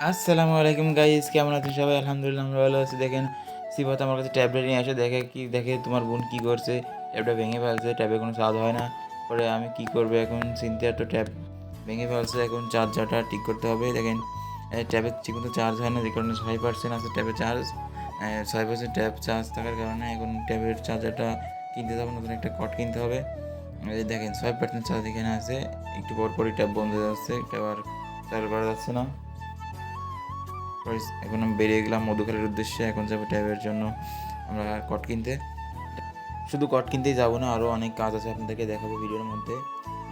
আসসালামু আলাইকুম গাইস, কেমন আছেন সবাই? আলহামদুলিল্লাহ আমরা ভালো আছি। দেখেন সিফাত আমার কাছে ট্যাবলেট নিয়ে আসে, দেখে তোমার বোন কি করছে, ট্যাবটা ভেঙে ফেলছে, ট্যাবে কোনো স্বাদ হয় না। পরে আমি কি করবো এখন? সিনথিয়ার তো ট্যাব ভেঙে ফেলছে, এখন চার্জারটা ঠিক করতে হবে। দেখেন ট্যাবে ঠিকমতো চার্জ হয় না, যে কারণে 6% আছে ট্যাবে চার্জ। 6% ট্যাব চার্জ থাকার কারণে এখন ট্যাবের চার্জারটা কিনতে যাবো, নতুন একটা কট কিনতে হবে। এই দেখেন 6% চার্জ এখানে আছে, একটু পর পরই ট্যাব বন্ধ হয়ে যাচ্ছে, ট্যাব আর চালু করা যাচ্ছে না। এখন আমি বেরিয়ে গেলাম মধুখালীর উদ্দেশ্যে। এখন যাবো ট্যাবের জন্য আমরা কট কিনতে। শুধু কট কিনতেই যাবো না, আরও অনেক কাজ আছে, আপনাদেরকে দেখাবো ভিডিওর মধ্যে।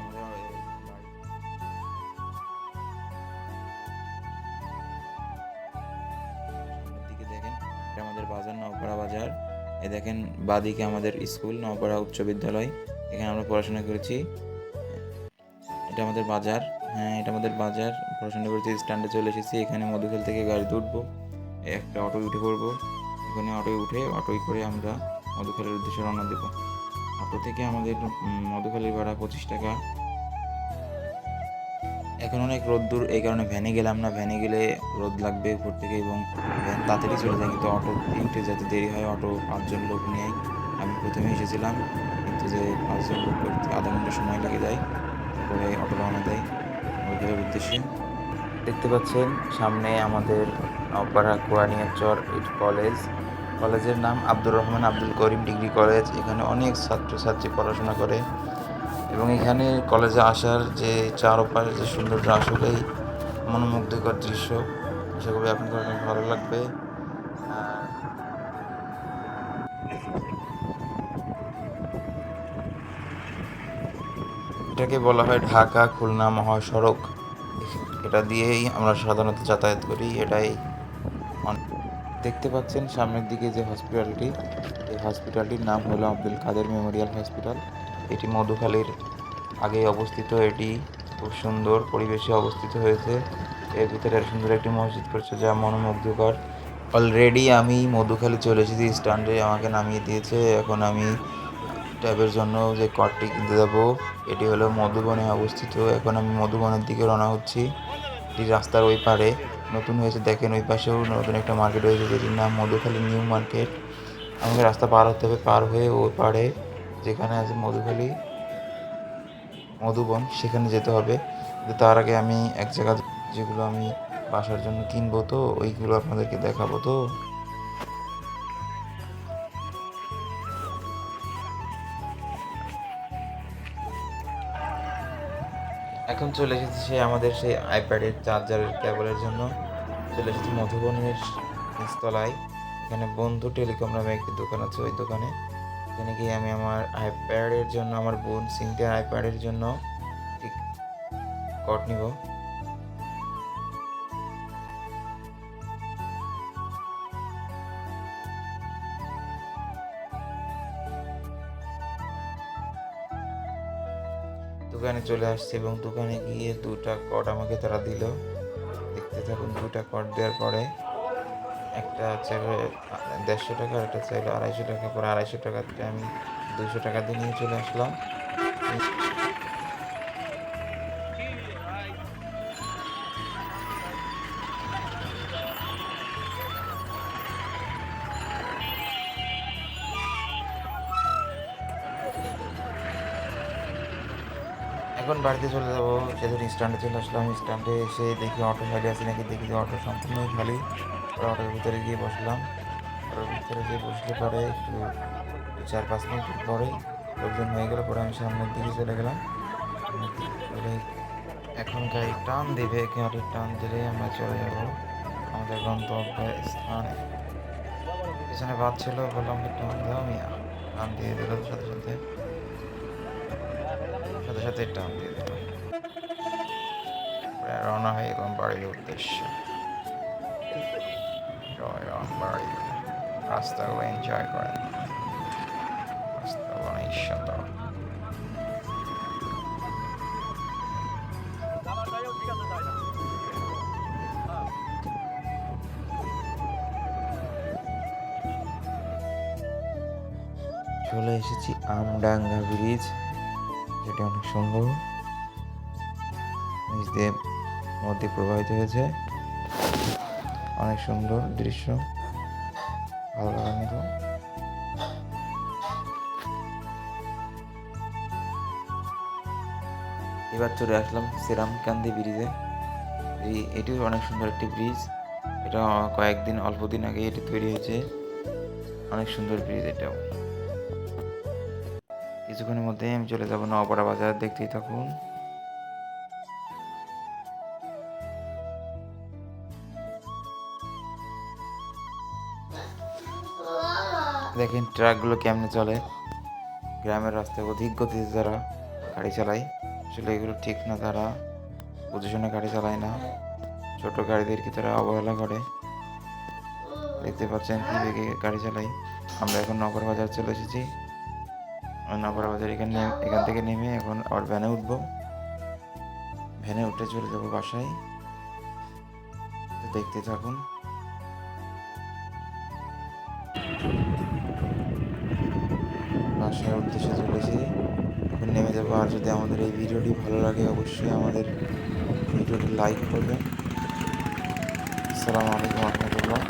আমরা সামনের দিকে দেখেন, এটা আমাদের বাজার, নওপাড়া বাজার। এই দেখেন বাদিকে আমাদের স্কুল নওপাড়া উচ্চ বিদ্যালয়, এখানে আমরা পড়াশোনা করেছি। এটা আমাদের বাজার, হ্যাঁ এটা আমাদের বাজার। পড়াশোনা করেছি, স্ট্যান্ডে চলে এসেছি। এখানে মধুখাল থেকে গাড়িতে উঠবো, একটা অটোয় উঠে পড়বো। এখানে অটোয় করে আমরা মধুখালীর উদ্দেশ্যে রওনা দেবো। অটো থেকে আমাদের মধুখালীর ভাড়া 25 টাকা। এখন অনেক রোদ্দুর, এই কারণে ভ্যানে গেলাম না, ভ্যানে গেলে রোদ লাগবে উপর থেকে এবং ভ্যান তাড়াতাড়ি চলে যায়, কিন্তু অটো উঠতে যেতে দেরি হয়। অটো 5জন লোক নিয়ে আমি প্রথমে এসেছিলাম, কিন্তু যে 5জন লোক করতে আধা ঘন্টা সময় লেগে যায়। তারপরে অটো রওনা দেয় মধুখালীর উদ্দেশ্যে। দেখতে পাচ্ছেন সামনে আমাদের নওপাড়া কোরানিয়াচর কলেজ। কলেজের নাম আব্দুর রহমান আব্দুল করিম ডিগ্রি কলেজ। এখানে অনেক ছাত্রছাত্রী পড়াশোনা করে এবং এখানে কলেজে আসার যে চারপাশে যে সৌন্দর্য, আসলেই মনোমুগ্ধকর দৃশ্য। আশা করি আপনাদের অনেক ভালো লাগবে। আর এটাকে বলা হয় ঢাকা খুলনা মহাসড়ক। এটা দিয়েই আমরা সাধারণত যাতায়াত করি। এটাই দেখতে পাচ্ছেন সামনের দিকে যে হসপিটালটি, এই হসপিটালটির নাম হলো আব্দুল কাদের মেমোরিয়াল হসপিটাল। এটি মধুখালীর আগে অবস্থিত। এটি খুব সুন্দর পরিবেশে অবস্থিত হয়েছে। এর ভিতরে সুন্দর একটি মসজিদ করছে, যা মনোমুগ্ধকর। অলরেডি আমি মধুখালী চলে এসেছি, স্ট্যান্ডে আমাকে নামিয়ে দিয়েছে। এখন আমি ট্যাবের জন্য যে কর্ডটি কিনতে যাবো, এটি হলো মধুবনে অবস্থিত। এখন আমি মধুবনের দিকে রওনা হচ্ছি। এটি রাস্তার ওই পারে নতুন হয়েছে, দেখেন ওই পাশেও নতুন একটা মার্কেট হয়েছে, যেটির নাম মধুখালী নিউ মার্কেট। আমাকে রাস্তা পার হতে হবে, পার হয়ে ওই পারে যেখানে আছে মধুখালী মধুবন, সেখানে যেতে হবে। কিন্তু তার আগে আমি এক জায়গা যেগুলো আমি বাসার জন্য কিনবো, তো ওইগুলো আপনাদেরকে দেখাবো। তো এখন চলে এসেছি আমাদের সেই আইপ্যাডের চার্জারের কেবলের জন্য। চলে এসেছি মধুবনের নিচতলায়। এখানে বন্ধু টেলিকম নামে একটি দোকান আছে, ওই দোকানে। এখানে গিয়ে আমি আমার আইপ্যাডের জন্য, আমার বোন সিনথিয়ার আইপ্যাডের জন্য ঠিক কট নিব। দোকানে চলে আসছে এবং দোকানে গিয়ে 2টা কট আমাকে তারা দিল। দেখতে থাকুন। 2টা কট দেওয়ার পরে একটা চাইলে 150 টাকা, আর একটা চাইলে 250 টাকা। পরে 250 টাকাতে আমি 200 টাকা দিয়ে নিয়ে চলে আসলাম। এখন বাড়িতে চলে যাবো, সেদিন স্ট্যান্ডে চলে আসলাম। স্ট্যান্ডে এসে দেখি অটো খালি আছে নাকি, দেখি যে অটো সম্পূর্ণই খালি। পরে অটোর ভিতরে গিয়ে বসলাম। অটোর ভিতরে গিয়ে বসলে পরে একটু 4-5 মিনিট পরেই লোকজন হয়ে গেল। পরে আমি সামনের দিকে চলে গেলাম। সামনের দিকে চলে এখন গাড়ি টান দেবে, গাড়ি টান দিলে আমরা চলে যাব আমাদের গন্তব্য স্থানে। পিছনে বাদ ছিল, বললাম যে টান দাও, আমি টান দিয়ে দিল, সাথে সাথে সাথে সাথে টান দিয়ে দিল। রওনা হয়ে গেলাম বাড়ির উদ্দেশ্যে। জয় রাম বাড়ি। রাস্তাগুলো এনজয় করেন, রাস্তাগুলো অনেক সুন্দর। চলে এসেছি আমডাঙ্গা ব্রিজ, যেটা অনেক সুন্দর, নিচ দিয়ে নদী প্রবাহিত হয়েছে। অনেক সুন্দর দৃশ্য, ভালো লাগার মতো। এবার চলে আসলাম শ্রীরামকান্দি ব্রিজে। এটিও অনেক সুন্দর একটি ব্রিজ। এটা অল্প দিন আগে এটি তৈরি হয়েছে। অনেক সুন্দর ব্রিজ এটাও। কিছুক্ষণের মধ্যেই আমি চলে যাব নওপাড়া বাজার, দেখতেই থাকুন। দেখেন ট্রাকগুলো কেমনে চলে। গ্রামের রাস্তায় অধিক গতিতে তারা গাড়ি চালায়, আসলে এগুলো ঠিক না। তারা বুঝে শুনে গাড়ি চালায় না, ছোট গাড়িদেরকে তারা অবহেলা করে। দেখতে পাচ্ছেন কি বেগে গাড়ি চালাই। আমরা এখন নগর বাজার চলে এসেছি। নগর বাজার এখান থেকে নেমে এখন আবার ভ্যানে উঠবো। ভ্যানে উঠে চলে যাবো বাসায়। তো দেখতে থাকুন। বাসার উদ্দেশ্যে চলেছি, এখন নেমে যাবো। আর যদি আমাদের এই ভিডিওটি ভালো লাগে অবশ্যই আমাদের ভিডিওটি লাইক করবেন। আসসালামু আলাইকুম রহমতুল্লাহ।